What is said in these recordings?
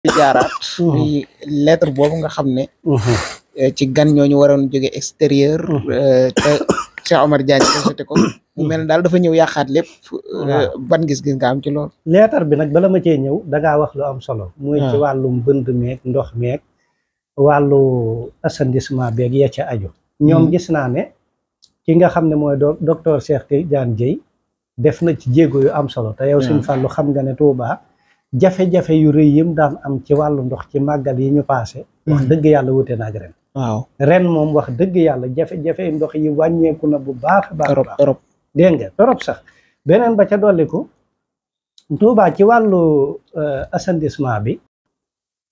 fi jaaraat muy lettre boobu nga xam ne ci gan ñooñu waroon jóge extérieur te Cheikh Omar Diagne rejeté ko mu mel ne daal dafa ñëw yàqaat lépp ban gis-gis nga am ci loolu lettre bi nag bala ma cee ñëw dangaa wax lu am solo muy ci wàllum bënd meeg ndox meeg wàllu assainissement beeg ya ca aju ñoom gis naa ne ki nga xam ne mooy docteur Cheikh Tidiane Dièye def na ci jéego yu am solo te yow Sëñ Fallu xam nga ne Touba jafe-jafe yu rëy yim daan am ci wàllu ndox ci màggal yi ñu paase wax dëgg yàlla wute naag ren ren moom wax dëgg yàlla jafe-jafe ndox yi wàññeeku na bu baax a baax torop dégg nga torop sax beneen ba ca dolliku Touba ci wàllu assainissement bi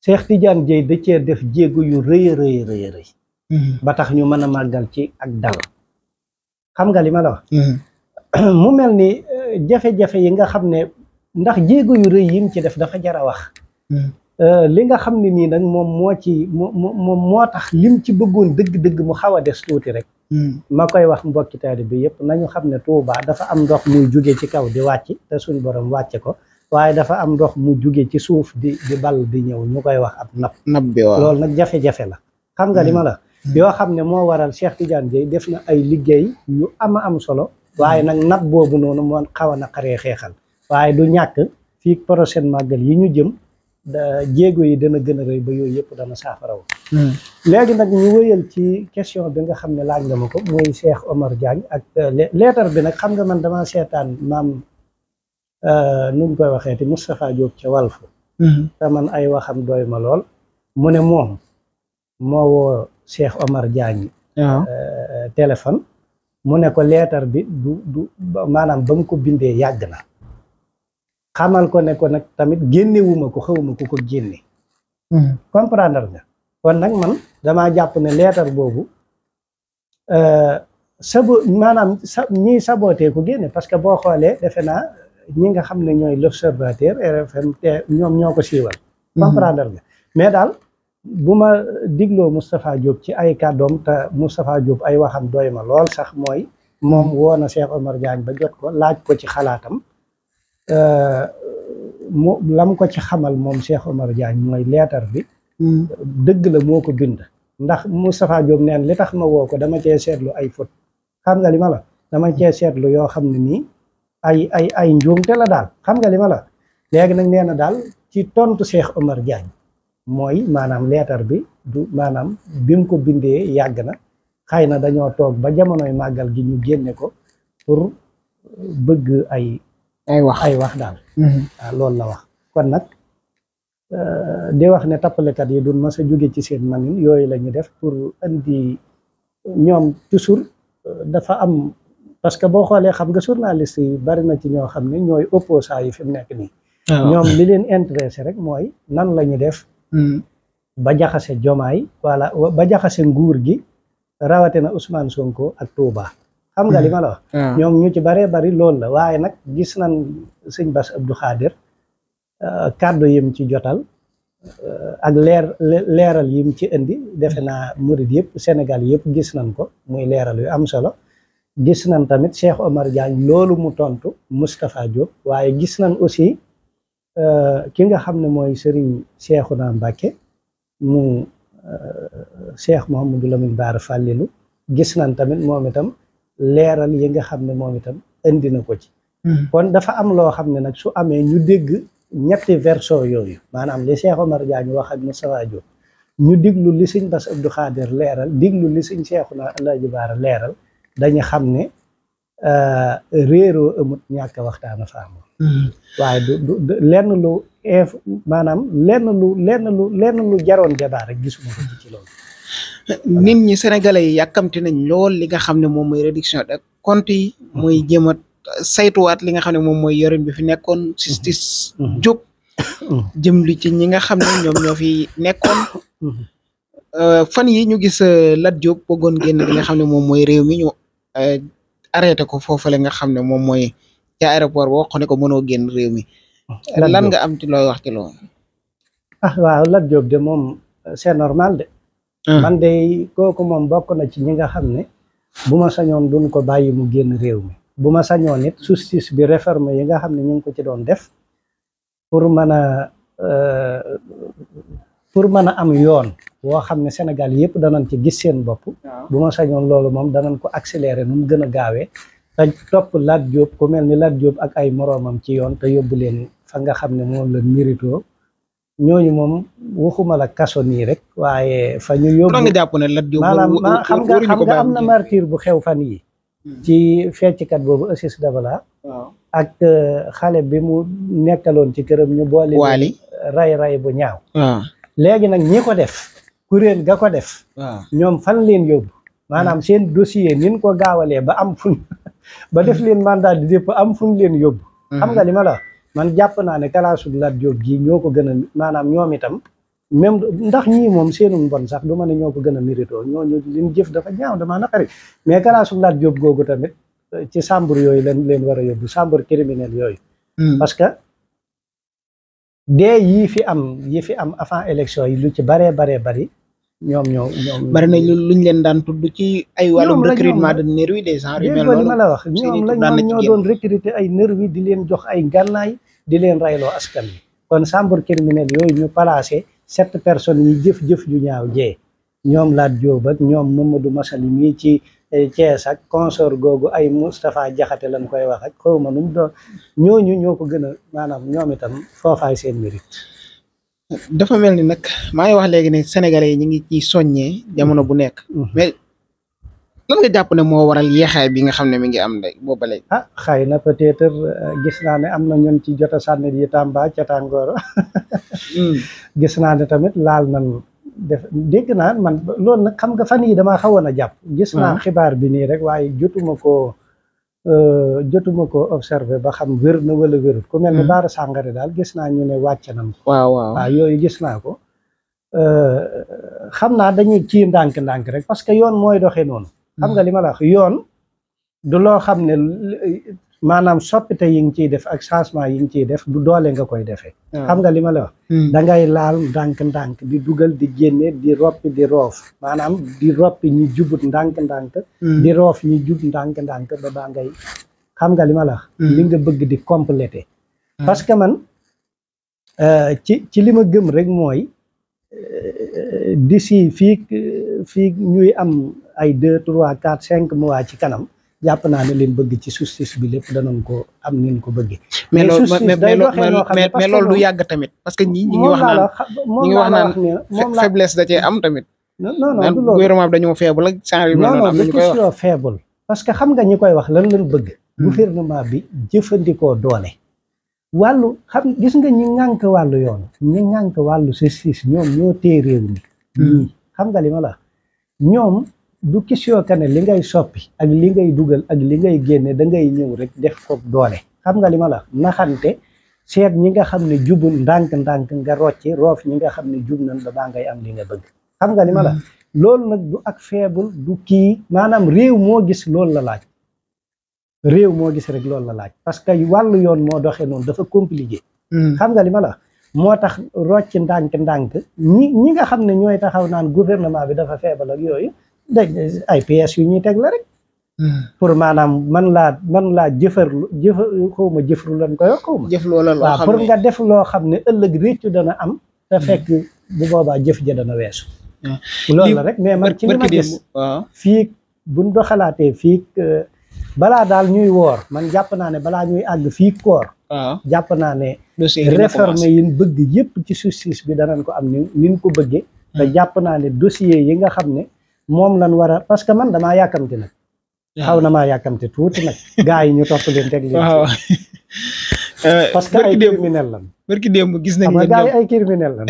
Cheikh Tidiane Dièye da cee def jéego yu rëy rëy ba tax ñu mën a màggal ci ak dal xam nga li ma la wax mu mel ni jafe-jafe yi nga xam ne ndax jéego yu rëy yim ci def dafa jar a wax li nga xam ne nii nag moom moo tax lim ci bëggoon dëgg-dëgg mu xaw a des tuuti rek ma koy wax mbokki taalibe bi yëpp nañu xam ne Touba dafa am ndox muy jóge ci kaw di wàcc te suñ borom wàcce ko waaye dafa am ndox mu jóge ci suuf di ball di ñëw ñu koy wax ab napp bi waaw loolu nag jafe-jafe la xam nga li ma la yoo xam ne moo waral Cheikh Tidiane Dièye def na ay liggéey yu am solo waaye nag napp boobu noonu moo xaw a naqaree xeexal waaye du ñàkk fii prochaine màggal yi ñu jëm jéego yi dana gën a rëy ba yooyu yëpp dana saafaraw léegi nag ñu wëyal ci question bi nga xam ne laaj nga ma ko muy Cheikh Omar Diagne ak leetar bi nag xam nga man dama seetaan maam nu ñu koy waxeeti Moustapha Diop ca Walf te man ay waxam doy ma lool mu ne moom moo woo Cheikh Omar Diagne téléphone mu ne ko leetar bi du maanaam ba mu ko bindee yàgg na xamal ko ne ko nag tamit génnewuma ko xawma ko génne comprendre nga kon nag man damaa jàpp ne leetar boobu maanaam ñiy sabootee ko génne parce que boo xoolee defe naa ñi nga xam ne ñooy l'observateur RFM te ñoom ñoo ko siiwal comprendre nga mais daal bu ma digloo Moustapha Diop ci ay kàddoom te Moustapha Diop ay waxam doy ma lool sax mooy moom woo na Cheikh Omar Diagne ba jot ko laaj ko ci xalaatam lam ko ci xamal moom Cheikh Omar Diagne mooy leetar bi dëgg la moo ko bind ndax Moustapha Diop neen li tax ma woo ko dama cee seetlu ay faute xam nga li ma la dama cee seetlu yoo xam ne nii ay njuumte la daal xam nga li ma la léegi nag nee na daal ci tontu Cheikh Omar Diagne mooy maanaam leetar bi du maanaam bi mu ko bindee yàgg na xëy na dañoo toog ba jamonoy màggal gi ñu génne ko pour bëgg ay wax daal waaw loolu la wax kon nag di wax ne tappalekat yi duñ mas a jóge ci seen manin yooyu la ñu def pour indi ñoom toujours dafa am parce que boo xoolee xam nga journaliste yi bari na ci ñoo xam ne ñooy opposants yi fi mu nekk nii ñoom li leen intéressé rek mooy nan la ñu def ba jaxase Jomaay wala ba jaxase nguur gi rawatina Ousmane Sonko ak Touba xam nga li ma la wax ñoom ñu ci baree bari loolu la waaye nag gis nañ sëñ Bass Abdou Khadir kàddu yim ci jotal ak leeral yim ci indi defe naa murid yëpp Sénégal yëpp gis nañ ko muy leeral yu am solo gis nañ tamit Cheikh Omar Diagne loolu mu tontu Moustapha Diop waaye gis nañ aussi ki nga xam ne mooy Serigne Cheikhouna Mbacké mu Cheikh Mouhamadou Lamine Bara Fallilou gis nañ tamit moom itam leeral yi nga xam ne moom itam indi na ko ci kon dafa am loo xam ne nag su amee ñu dégg ñetti version yooyu maanaam li Cheikh Omar Diagne wax ak Moustapha Diop ñu diglu li sëñ Bass Abdou Khadir leeral diglu li sëñ Cheikhouna Alaaji Bara leeral dañu xam ne réeroo amut ñàkk waxtaan fa amoon waaye du lenn lu maanaam lenn lu jaroon débat rek gisuma ko ci loolu nit ñi sénégalais yi yàkkamti nañ lool li nga xam ne moom mooy réduction de compte yi mooy jéem a saytuwaat li nga xam ne moom mooy yorin bi fi nekkoon justice jóg jëm li ci ñi nga xam ne ñoom ñoo fi nekkoon fan yi ñu gis Lat Diop bëggoon génn li nga xam ne moom mooy réew mi ñu arrêté ko foofale nga xam ne moom mooy ca aéroport boo xam ne ko mënoo génn réew mi lan nga am ci looy wax ci loolu waaw Lat Diop de moom c'est normal de man de kooku moom bokk na ci ñi nga xam ne bu ma sañoon duñ ko bàyyi mu génn réew mi bu ma sañoon it justice bi réforme yi nga xam ne ñu ngi ko ci doon def pour mën a pour mën a am yoon woo xam ne Sénégal yëpp danañ ci gis seen bopp bu ma sañoon loolu moom danañ ko accélérer nu mu gën a gaawee te topp Lat Diop ku mel ni Lat Diop ak ay moroomam ci yoon te yóbbu leen fa nga xam ne moom la mérito ñooñu moom waxuma la kaso nii rek waaye fa ñu yóbbu nga jàpp ne Lat Diop maanaam xam nga am na martyr bu xew fan yi ci fecckat boobu Assis Dabala ak xale bi mu nekkaloon ci këram ñu boole ray bu ñaaw léegi nag ñi ko def kuréel ga ko def ñoom fan leen yóbbu maanaam seen dossier nin ko gaawalee ba am fun ba def leen mandat de dépôt am fun leen yóbbu xam nga li ma la man jàpp naa ne kalaasu Lat Diop gi ñoo ko gën a maanaam ñoom itam même ndax ñii moom seenu mbon sax du ma ne ñoo ko gën a mérito ñooñu liñ jëf dafa ñaaw damaa naqari mais kalaasu Lat Diop googu tamit ci chambre yooyu leen war a yóbbu chambre criminelle yooyu parce que dee yii fi am avant élection yi lu ci bari ñoom bari na luñ leen daan tudd ci ay wàllum recrutement de nervi des gens yu mel noonu ma la wax ñoom ñoo doon recruter ay nervi di leen jox ay gànnaay di leen rayloo askan wi kon chambre criminelle yooyu ñu placé 7 personnes yi jëf ju ñaaw jee ñoom Lat Diop ak ñoom Mamadou Massaly mii ci Thiès ak consort googu ay Moustapha Diakhaté lañ koy wax ak xawma nu mu doon ñooñu ñoo ko gën a maanaam ñoom itam foofaay seen mérite dafa mel ni nag maa ngi wax léegi ne sénégalais yi ñu ngi ci soññee jamono bu nekk mais lan nga jàpp ne moo waral yeexaay bi nga xam ne mi ngi am léegi booba léegi xëy na peut-être gis naa ne am na ñun ci jot a sànni yi Tamba ca Tàngoor gis naa ne tamit laal nan def dégg naa man loolu nag xam nga fan yi damaa xawoon a jàpp gis naa xibaar bi nii rek waaye jotuma ko observé ba xam wér na wala wérut ku mel ni Bara Sangaré daal gis naa ñu ne wàcc nañ ko waaw yooyu gis naa ko xam naa dañuy ci ndànk-ndànk rek parce que yoon mooy doxee noonu xam nga li ma la wax yoon du loo xam ne maanaam soppite yi ngi ciy def ak changement yi ngi ciy def du doole nga koy defee xam nga li ma la wax da ngay laal ndànk-ndànk di dugal di génne di roppi di roof maanaam di roppi ñi jubut ndànk-ndànk di roof ñi jub ndànk-ndànk ba baa ngay xam nga li ma la wax li nga bëgg di compléter parce que man ci li ma gëm rek mooy d'ici fii ñuy am ay 2 3 4 5 mois ci kanam jàpp naa ne leen bëgg ci justice bi lépp danoon ko am nin ko bëggee mais loolu du yàgg tamit parce que ñi ngi wax naan faiblesse da cee am tamit non du loolu gouvernement bi dañoo faible ak genre yu mel noonu am du question faible parce que xam nga ñi koy wax lan lañ bëgg gouvernement bi jëfandikoo doole wàllu xam gis nga ñi ŋànk wàllu yoon ñi ŋànk wàllu justice ñoom ñoo téye réew mi xam nga li ma la ñoom du question que ne li ngay soppi ak li ngay dugal ak li ngay génne da ngay ñëw rek def ko doole xam nga li ma la naxante seet ñi nga xam ne jubul ndànk-ndànk nga rocci roof ñi nga xam ne jub nañ ba baa ngay am li nga bëgg xam nga li ma la loolu nag du ak faible du kii maanaam réew moo gis loolu la laaj réew moo gis rek loolu la laaj parce que wàllu yoon moo doxee noonu dafa compliqué xam nga li ma la moo tax rocc ndànk-ndànk ñi nga xam ne ñooy taxaw naan gouvernement bi dafa faible ak yooyu ay pièces yu ñuy teg la rek pour maanaam man laa xawma jëfru lan koy wax xawma waaw pour nga def loo xam ne ëllëg réccu dana am te fekk bu boobaa jëf ja dana weesu loolu la rek mais man ci li ma gis fii buñ doxalaatee fii balaa daal ñuy woor man jàpp naa ne balaa ñuy àgg fii koor jàpp naa ne réforme yi bëgg yëpp ci justice bi danañ ko am nin ko bëggee te jàpp naa ne dossier yi nga xam ne moom lan war a parce que man damaa yàkkamti nag xaw na maa yàkkamti tuuti nag gars yi ñu topp leen teg leen parce que ay criminel lan barki démb gis nañ ne gars yi ay criminel lan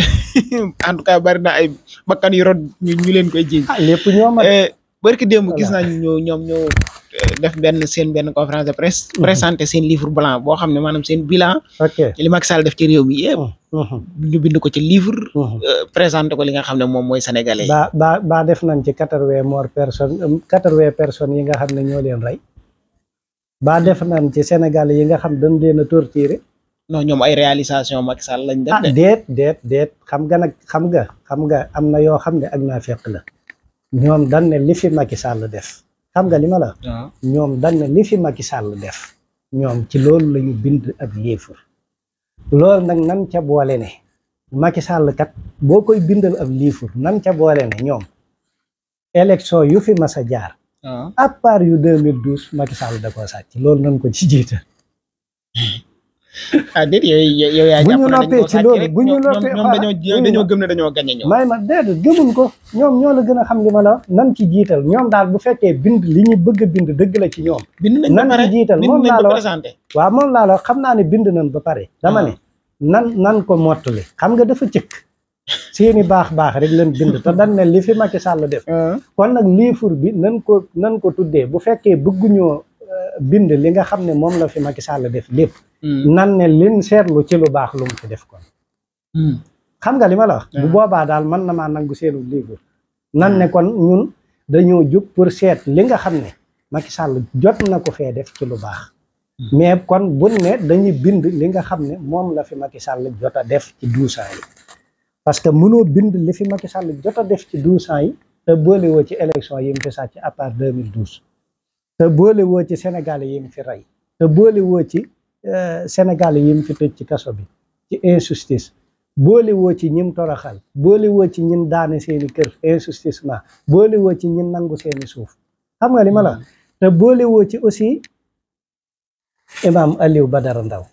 en tout cas bari na ay bakkan yu rot ñu leen koy jiñ lépp ñoom barki démb gis nañ ñoom ñoo def seen conférence de presse présenté seen livre blanc boo xam ne maanaam seen bilan li Macky Sall def ci réew mi yëpp ñu bind ko ci livre présenté ko li nga xam ne moom mooy sénégalais ba def nañ ci 80 personnes yi nga xam ne ñoo leen rey ba def nañ ci sénégalais yi nga xam dañ leen a torturé non ñoom ay réalisation Macky Sall lañ def déet xam nga nag xam nga am na yoo xam ne ak naa fekk la ñoom dañ ne li fi Macky Sall def xam nga li ma la ñoom dañ ne li fi Macky Sall def ñoom ci loolu la ñu bind ab yéefar loolu nag nan ca boole ne Macky Sall kat boo koy bindal ab livre nan ca boole ne ñoom élection yu fi mas a jaar à part yu 2012 Macky Sall da koo sàcc loolu nan ko ci jiital. déet yow yaa bu jàpp ñu ne dañ noppee koo ci sàcc loolu rek bu ñu noppee ñoom dañoo gëm ne dañoo gagné ñoom. may ma déedéet gëmuñ ko ñoom ñoo la gën a xam li ma la wax nan ci jiital ñoom daal bu fekkee bind li ñu bëgg a bind dëgg la ci ñoom. bind nañ ba nan pare ci jiital bind moom nañ laa ba la wax présenté. waaw moom laa la wax xam naa ne bind nañ ba pare. dama ne nan ko mottali xam nga dafa cëkk seeni baax rek leen bind te dañ ne li fi Macky Sall def. kon nag livre bi nan ko tuddee bu fekkee bëgguñoo bind li nga xam ne moom la fi Macky Sall def lépp. nan ne lin seetlu ci lu baax lu mu fi def kon. xam nga li ma la wax. bu boobaa daal mën na maa nangu seenu livre. nan ne kon ñun dañoo jóg pour seet li nga xam ne Macky Sall jot na ko fee def ci lu baax. mais kon buñ ne dañuy bind li nga xam ne moom la fi Macky Sall jot a def ci 12 ans yi. parce que mënoo bind li fi Macky Sall jot a def ci 12 ans yi te boolewoo ci élection yi mu fi sàcc à part 2012 te boolewoo ci Sénégal yi mu fi rey te boolewoo ci Sénégal yi mu fi tëj ci kaso bi ci injustice boolewoo ci ñim toroxal boolewoo ci ñin daane seeni kër injusticement boolewoo ci ñin nangu seeni suuf xam nga li ma la te boolewoo ci aussi Imam Aliou Badara Ndaw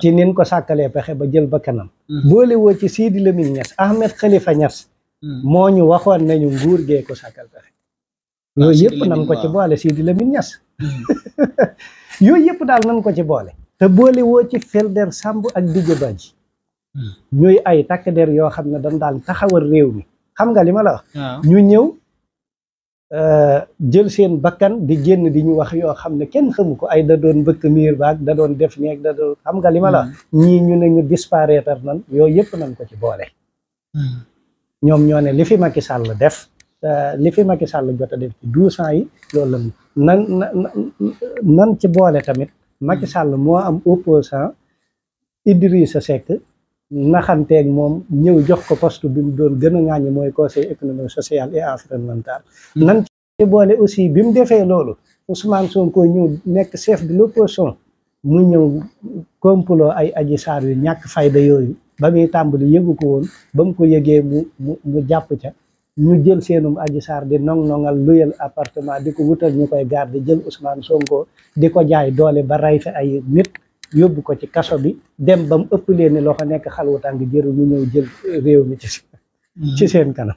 ci nin ko sàkkalee pexe ba jël ba kanam boole woo ci Sidi Lamine Niass Ahmed Khalifa Niass moo ñu waxoon nañu nguur gee ko sàkkal pexe yooyu yëpp nan ko ci boole Sidi Lamine Niass yooyu yëpp daal nan ko ci boole te boole woo ci Felder Samb ak Didier Badji ñuy ay takk der yoo xam ne dañ daal taxawal réew mi xam nga li ma la wax ñu ñëw jël seen bakkan di génn di ñu wax yoo xam ne kenn xamu ko ay da doon mbëkk miir baag da doon def neeg da doon xam nga li ma la ñii ñu ne ñu disparaître nan yooyu yëpp nañ ko ci boole ñoom ñoo ne li fi Macky Sall def li fi Macky Sall jot a def ci 12 ans yi loolu la nan ci boole tamit Macky Sall moo am opposant Idrissa Seck naxanteeg moom ñëw jox ko poste bi mu doon gën a ŋàññi mooy conseil économique social et environnemental nan ci boole aussi bi mu defee loolu Ousmane Sonko ñëw nekk chef de l'opposition mu ñëw complot ay Adji Sarr yu ñàkk fayda yooyu ba muy tàmbali yëgu ko woon ba mu ko yëgee mu jàpp ca ñu jël seenum Adji Sarr di nongal luyal appartement di ko wutal ñu koy garde jël Ousmane Sonko di ko jaay doole ba rey fi ay nit yóbbu ko ci kaso bi dem ba mu ëpp leen ni loxo nekk xalwatàng jëru ñu ñëw jël réew mi ci seen kanam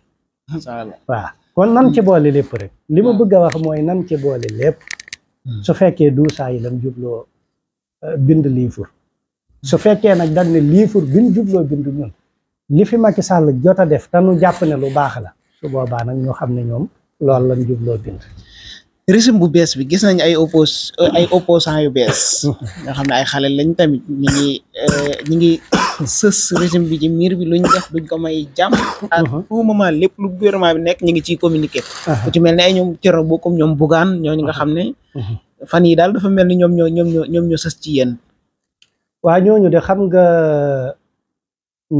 waaw kon nan ci boole lépp rek li ma bëgg a wax mooy nan ci boole lépp su fekkee 12 ans yi lan jubloo bind livre su fekkee nag dañ ne livre biñ jubloo bind ñun li fi Macky Sall jot a def te nu jàpp ne lu baax la su boobaa nag ñu xam ne ñoom loolu lan jubloo bind régime bu bees bi gis nañ ay opposants yu bees nga xam ne ay xale lañ tamit ñi ngi sës régime bi ci miir bi luñ def duñ ko may jàmm à tout moment lépp lu gouvernement bi nekk ñi ngi ciy communiqué ku ci mel ne ay ñoom Thierno Bocoum ñoom Bougane ñooñu nga xam ne fan yi daal dafa mel ni ñoom ñoo sës ci yéen waa ñooñu de xam nga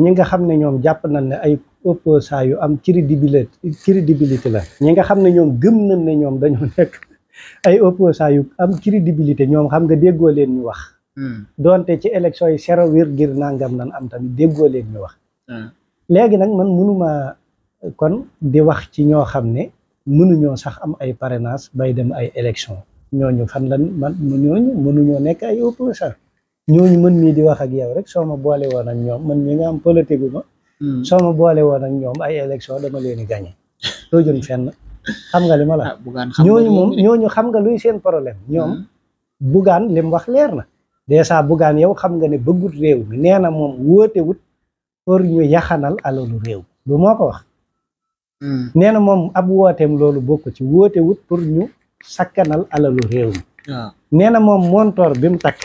ñi nga xam ne ñoom jàpp nañ ne ay opposants yu am crédibilité la ñi nga xam ne ñoom gëm nañ ne ñoom dañoo nekk ay opposants yu am crédibilité ñoom xam nga déggoo leen ñu wax doonte ci élection yi 0,0 nangam nan am tamit déggoo leen ñu wax léegi nag man mënuma kon di wax ci ñoo xam ne mënuñoo sax am ay parrainage bay dem ay élection ñooñu fan lan ñooñu mënuñoo nekk ay opposants ñooñu mën mii di wax ak yow rek soo ma boole woon ak ñoom man mi nga am politique gu ma soo ma boole woon ak ñoom ay élection dama leen di gagné toojun fenn xam nga li ma la ñooñu moom ñooñu xam nga luy seen problème ñoom Bougane li mu wax leer na dèjà Bougane yow xam nga ne bëggut réew mi nee na moom wóote wut pour ñu yaxanal alalu réew lu moo ko wax nee na moom ab wooteem loolu bokk ci wóote wut pour ñu sakkanal alalu réew mi nee na moom montoor bi mu takk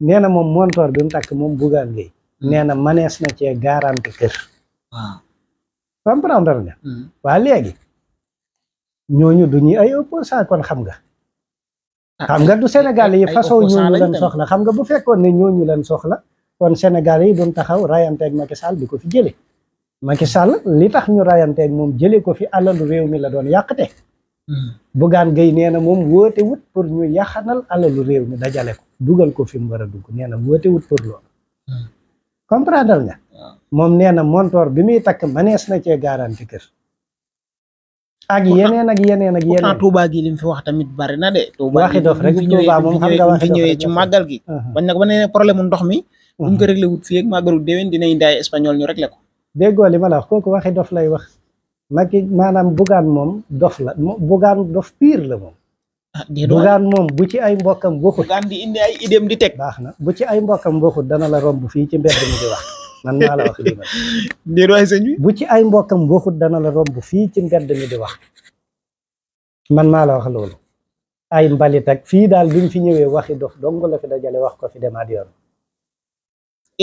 nee na moom montoor bi mu takk moom Bougane Gueye nee na manees na cee garanti kër comprendre nga waa léegi ñooñu du ñuy ay opposant kon xam nga du Sénégal yi façon ñooñu leen soxla xam nga bu fekkoon ne ñooñu leen soxla kon Sénégal yi doon taxaw rayanteeg Macky Sall di ko fi jële Macky Sall li tax ñu rayanteeg moom jële ko fi alalu réew mi la doon yàqte Bougane Gueye nee na moom woote wut pour ñu yaxanal alalu réew mi dajale ko dugal ko fi mu war a dugg nee na woote wut pour loolu comprendre nga moom nee na montoor bi muy takk manees na cee garanti kër ak yeneen ak yeneen ak yeneen. pourtant Touba gi li mu fi wax tamit bari na de. waxi dof rek Touba moom xam nga waxi dof ñëwee ci màggal gi. bañ nag ba ne problème mu ndox mi. buñ ko réglé wut fii ak màggalu déwén dina indi ay espagnol ñu réglé ko. déggoo li ma la wax kooku waxi dof lay wax. Macky maanaam Bougane moom dof la Bougane dof pire la moom. Bougane moom bu ci ay mbokkam waxut. Bougane di indi ay idéem di teg. baax na bu ci ay mbokkam waxut dana la romb fii ci mbedd mi di wax man maa la wax lii man. déet waay sëñ bi. bu ci ay mbokkam waxut dana la romb fii ci mbedd mi di wax man maa la wax loolu. ay mbalit ak fii daal bi mu fi ñëwee waxi dof dong la fi dajale wax ko fi demaat yoon.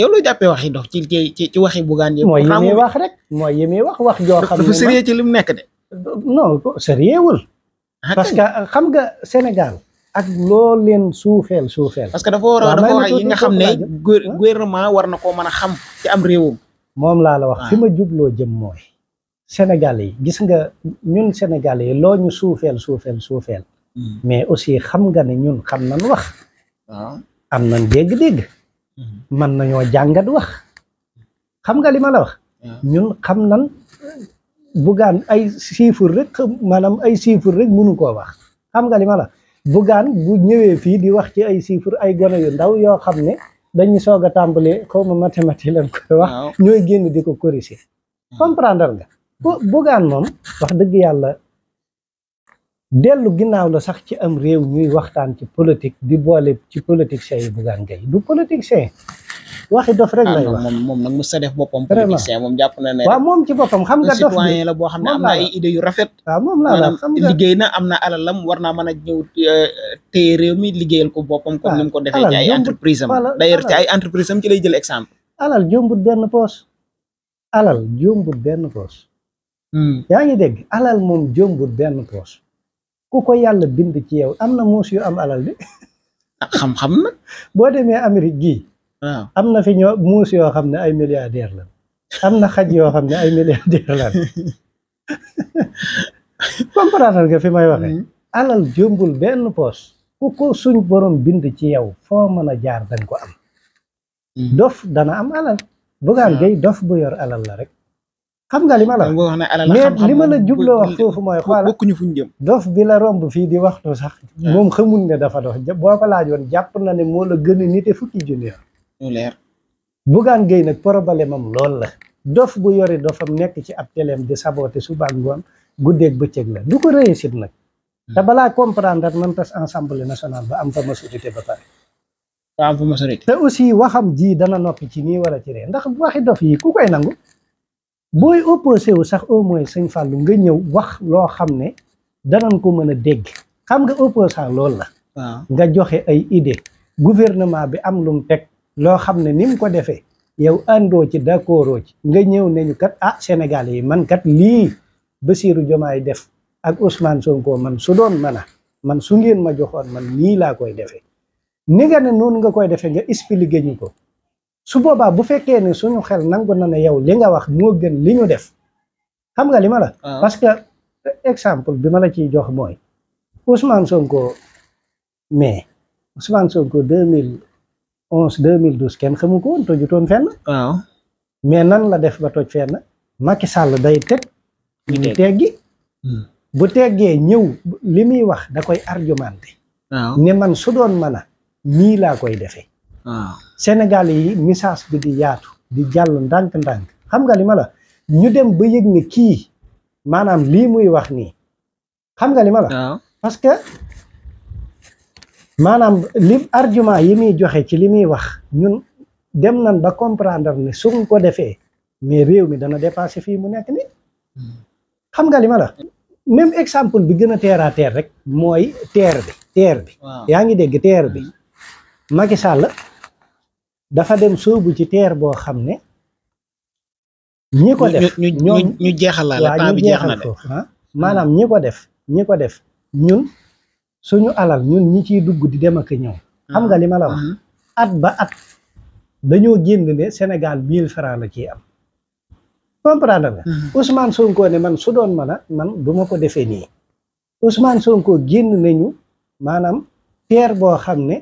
yow loo jàppee waxi dof ci waxi Bougane yëpp. mooy yi muy wax rek mooy yi muy wax joo xam ne dafa sérieux ci li mu nekk de. non sérieux wul parce que xam nga Sénégal ak loo leen suufeel parce que dafa war a dafa wax yi nga xam ne gouvernement war na koo mën a xam ci am réewum. moom laa la wax fi ma jubloo jëm mooy Sénégal yi gis nga ñun Sénégal yi loo ñu suufeel mais aussi xam nga ne ñun xam nañ wax am nañ dégg-dégg man nañoo jàngat wax xam nga li ma la wax ñun xam nan Bougane ay chiffres rek maanaam ay chiffres rek mënu koo wax xam nga li ma la Bougane bu ñëwee fii di wax ci ay chiffres ay gone yu ndaw yoo xam ne dañuy soog a tàmbalee xaw ma mathématique lañ koy wax ñooy génn di ko corriger comprendre nga Bougane moom wax dëgg yàlla dellu ginnaaw la sax ci am réew ñuy waxtaan ci politique di boole ci politicien yi Bougane Gueye du politicien waxi dof rek lay wax moom nag mu sa def boppam politicien moom jàpp na ne waaw moom ci boppam xam nga dof citoyen la boo xam ne am na ay idées yu rafet waaw moom laa la xam nga liggéey na am na alalam war naa mën a ñëw téye réew mi liggéeyal ko boppam comme ni mu ko defee ci ay entreprise am d'ailleurs ci ay entreprise am ci lay jël exemple alal jombut benn poos yaa ngi dégg alal moom jombut benn poos ku ko yàlla bind ci yow am na muus yu am alal bi xam-xam nag boo demee Amérique gii waaw am na fi ñoo muus yoo xam ne ay milliardaire la am na xaj yoo xam ne ay milliardaire la comprendre nga fi may waxee alal jombul benn poos ku ko suñ borom bind ci yow foo mën a jaar dañ ko am dof dana am alal Bougane Gueye dof bu yor alal la rek xam nga li ma la mais li ma la jubloo wax foofu mooy xoola bokkuñu fuñ jëm dof bi la romb fii di waxtu sax moom xamul ne dafa dof boo ko laajoon jàpp na ne moo la gën a nite fukki junni leer Bougane Gueye nag problème am lool la dof bu yori dofam nekk ci ab teleem di saboté suba ak ngoon guddeeg bëccëg la du ko réussite nag te balaa comprendre nan tas Assemblée nationale ba am fa majorité ba pare am fa majorité te aussi waxam ji dana noppi ci nii wala ci ree ndax waxi dof yi ku koy nangu booy opposé wu sax au moins sëñ Fallou nga ñëw wax loo xam ne danañ ko mën a dégg xam nga opposant loolu la nga joxe ay idée gouvernement bi am lu mu teg loo xam ne ni mu ko defee yow àndoo ci d'accordoo ci nga ñëw nañu kat Sénégal yi man kat lii Bassirou Diomaye def ak Ousmane Sonko man su doon man su ngeen ma joxoon man nii laa koy defee ni nga ne noonu nga koy defee nga expliqué ñu ko su boobaa bu fekkee ne suñu xel nangu na ne yow li nga wax moo gën li ñu def xam nga li ma la parce que exemple bi ma la ciy jox mooy Ousmane Sonko 2011 2012 kenn xamu ko woon tojutoon fenn mais nan la def ba toj fenn Macky Sall day teg ñu teggi bu teggee ñëw li muy wax da koy argumenté ne man su doon mën a nii laa koy defee Sénégal yi message bi di yaatu di jàll ndànk-ndànk xam nga li ma la ñu dem ba yëg ne kii maanaam lii muy wax nii xam nga li ma la parce que maanaam li argument yi muy joxe ci li muy wax ñun dem nañ ba comprendre ne suñ ko defee mais réew mi dana dépassé fii mu nekk ni xam nga li ma la même exemple bi gën a terre à terre rek mooy terre bi yaa ngi dégg terre bi Macky Sall dafa dem sóobu ci terre boo xam ne ñi ko def ñu jeexal la temps bi jeex na de maanaam ñi ko def ñun suñu alal ñun ñi ciy dugg di dem ak ñëw xam nga li ma la wax at ba at dañoo génn ne Sénégal 1000 francs la ciy am comprendre nga Ousmane Sonko ne man su doon man du ma ko defee nii Ousmane Sonko génn nañu maanaam terre boo xam ne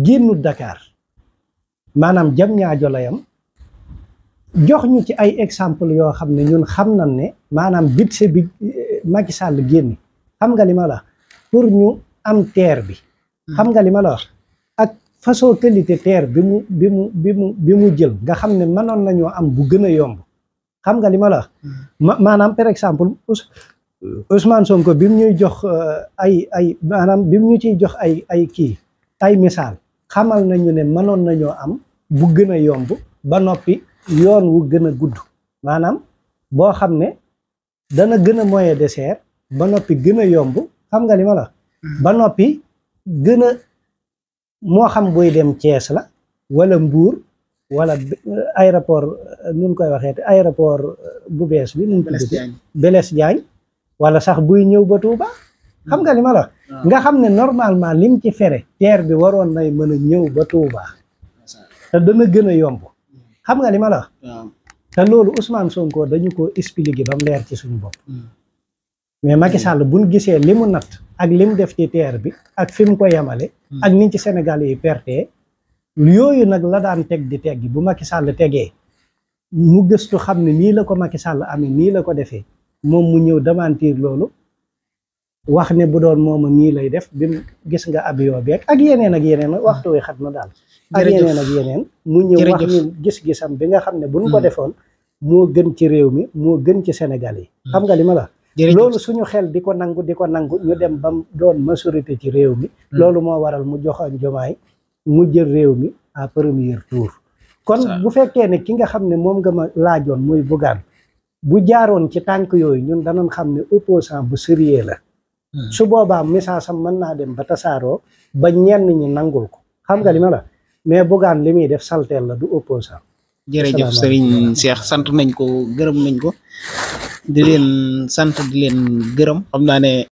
génnu Dakar maanaam jam ñaajo la yam jox ñu ci ay exemple yoo xam ne ñun xam nañ ne maanaam budget bi Macky Sall génn xam nga li ma la wax pour ñu am terre bi xam nga li ma la wax ak façon qualité terre bi mu jël nga xam ne mënoon nañoo am bu gën a yomb xam nga li ma la wax maanaam par exemple Ousmane Sonko bi mu ñuy jox maanaam bi mu ñu ciy jox ay misaal xamal nañu ne mënoon nañoo am bu gën a yomb ba noppi yoon wu gën a gudd maanaam boo xam ne dana gën a moyen de serre ba noppi gën a yomb xam nga li ma la ba noppi gën a moo xam buy dem Thiès la wala Mbour wala aéroport nun koy waxee aéroport bu bees bi nun tuddati Blaise Diagne wala sax buy ñëw ba Touba xam nga li ma la nga xam ne normalement lim ci fere terre bi waroon nay mën a ñëw ba Touba te dana gën a yomb xam nga li ma la te loolu Ousmane Sonko dañu ko expliqué ba mu leer ci suñu bopp mais Macky Sall buñ gisee li mu natt ak li mu def ci terre bi ak fi mu ko yemale ak niñ ci Sénégal yi perte yooyu nag la daan teg di teggi bu Macky Sall tegee mu gëstu xam ne nii la ko Macky Sall amee nii la ko defee moom mu ñëw démentir loolu wax ne bu doon moom nii lay def bi gis nga avion beeg ak yeneen waxtu wi xat na daal ak yeneen mu ñëw wax ñu gis-gisam bi nga xam ne buñ ko defoon moo gën ci réew mi moo gën ci Sénégal yi xam nga li ma la loolu suñu xel di ko nangu ñu dem ba doon majorité ci réew mi loolu moo waral mu joxoon Diomaye mu jël réew mi à premier tour kon bu fekkee ne ki nga xam ne moom nga ma laajoon muy Bougane bu jaaroon ci tànk yooyu ñun danañ xam ne opposant bu sérieux la su boobaa message am mën naa dem ba tasaaroo ba ñenn ñi nangul ko xam nga li ma la mais Bougane li muy def salteel la du opposant jërëjëf Serigne Cheikh sant nañ ko gërëm nañ ko di leen sant di leen gërëm xam naa ne